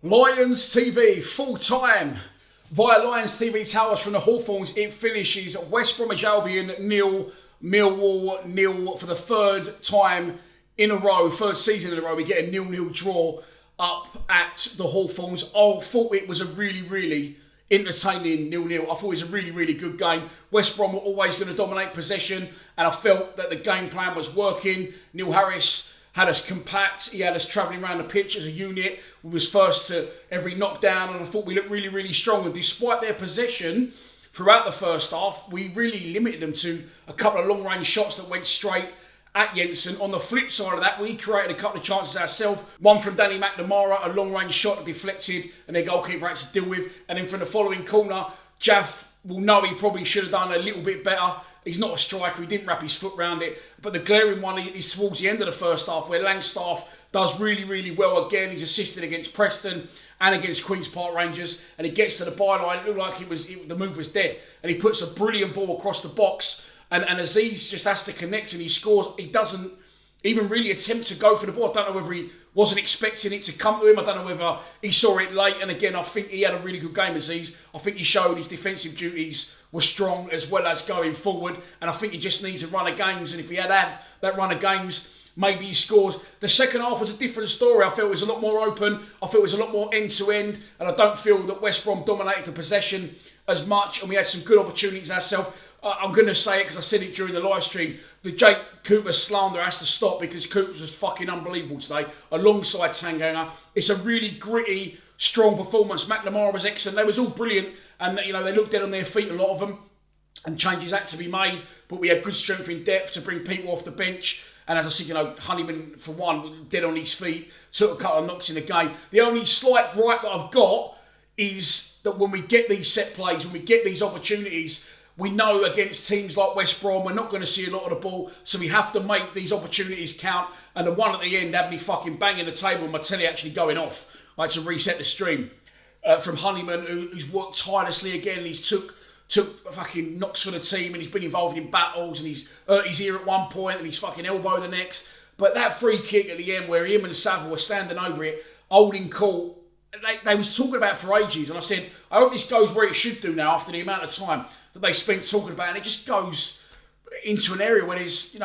Lions TV, full time via Lions TV Towers from the Hawthorns. It finishes West Bromwich Albion 0, Millwall 0 for the third time in a row, third season in a row. We get a 0-0 draw up at the Hawthorns. I thought it was a really entertaining 0-0. I thought it was a really good game. West Brom were always going to dominate possession, and I felt that the game plan was working. Neil Harris had us compact. He had us travelling around the pitch as a unit. We was first to every knockdown, and I thought we looked really strong. And despite their possession throughout the first half, we really limited them to a couple of long-range shots that went straight at Jensen. On the flip side of that, we created a couple of chances ourselves. One from Danny McNamara, a long-range shot that deflected, and their goalkeeper had to deal with. And then from the following corner, Jaff will know he probably should have done a little bit better. He's not a striker, he didn't wrap his foot around it. But the glaring one is towards the end of the first half, where Langstaff does really well again. He's assisted against Preston and against Queen's Park Rangers, and he gets to the byline. It looked like the move was dead, and he puts a brilliant ball across the box, and Aziz just has to connect, and he scores. He doesn't even really attempt to go for the ball. I don't know whether he wasn't expecting it to come to him. I don't know whether he saw it late. And again, I think he had a really good game, Aziz. I think he showed his defensive duties were strong as well as going forward. And I think he just needs a run of games. And if he had that run of games, maybe he scores. The second half was a different story. I felt it was a lot more open. I felt it was a lot more end-to-end. And I don't feel that West Brom dominated the possession as much. And we had some good opportunities ourselves. I'm going to say it because I said it during the live stream. The Jake Cooper slander has to stop, because Cooper was fucking unbelievable today alongside Tanganga. It's a really gritty, strong performance. McNamara was excellent. They was all brilliant, and they looked dead on their feet, a lot of them, and changes had to be made. But we had good strength in depth to bring people off the bench. And as I said, Honeyman, for one, dead on his feet, took a couple of knocks in the game. The only slight gripe that I've got is that when we get these set plays, when we get these opportunities, we know against teams like West Brom, we're not going to see a lot of the ball, so we have to make these opportunities count. And the one at the end had me fucking banging the table and my telly actually going off, like to reset the stream. From Honeyman, who's worked tirelessly again. He's took fucking knocks for the team, and he's been involved in battles, and he's hurt his ear at one point, and he's fucking elbow the next. But that free kick at the end, where him and Saville were standing over it, holding court, they was talking about it for ages, and I said, I hope this goes where it should do now after the amount of time that they spent talking about it, and it just goes into an area where there's,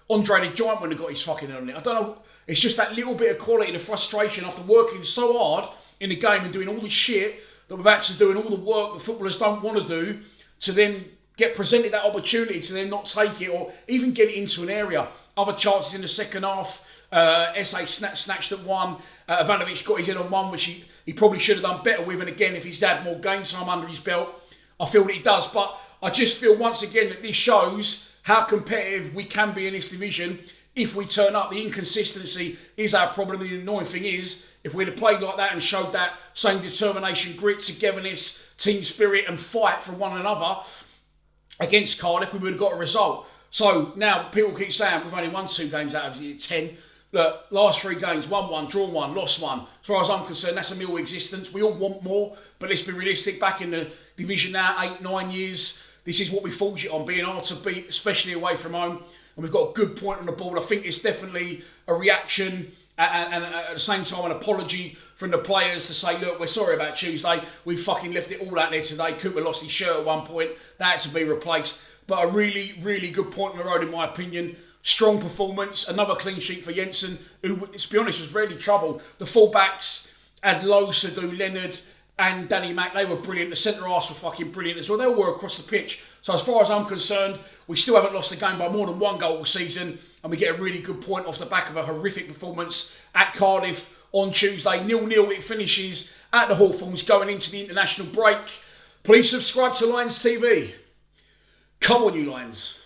Andre the Giant wouldn't have got his fucking head on it. I don't know, it's just that little bit of quality, the frustration after working so hard in the game and doing all this shit that we've had to do, and all the work the footballers don't want to do, to then get presented that opportunity to then not take it or even get it into an area. Other chances in the second half, SA snatched at one, Ivanovic got his head on one, which he probably should have done better with, and again, if he's had more game time under his belt, I feel that he does. But I just feel once again that this shows how competitive we can be in this division if we turn up. The inconsistency is our problem. The annoying thing is, if we'd have played like that and showed that same determination, grit, togetherness, team spirit and fight for one another against Cardiff, we would have got a result. So now people keep saying we've only won 2 games out of 10. Look, last 3 games, won 1, drawn 1, lost 1. As far as I'm concerned, that's a Millwall existence. We all want more, but let's be realistic. Back in the division now, 8, 9 years, this is what we forged it on, being hard to beat, especially away from home. And we've got a good point on the board. I think it's definitely a reaction and at the same time an apology from the players to say, look, we're sorry about Tuesday. We fucking left it all out there today. Cooper lost his shirt at one point. That had to be replaced. But a really good point on the road, in my opinion. Strong performance. Another clean sheet for Jensen, who, to be honest, was really troubled. The fullbacks had Lowe, Sadu, Leonard and Danny Mack. They were brilliant. The centre-halves were fucking brilliant as well. They all were across the pitch. So as far as I'm concerned, we still haven't lost the game by more than 1 goal all season. And we get a really good point off the back of a horrific performance at Cardiff on Tuesday. 0-0 it finishes at the Hawthorns going into the international break. Please subscribe to Lions TV. Come on, you Lions.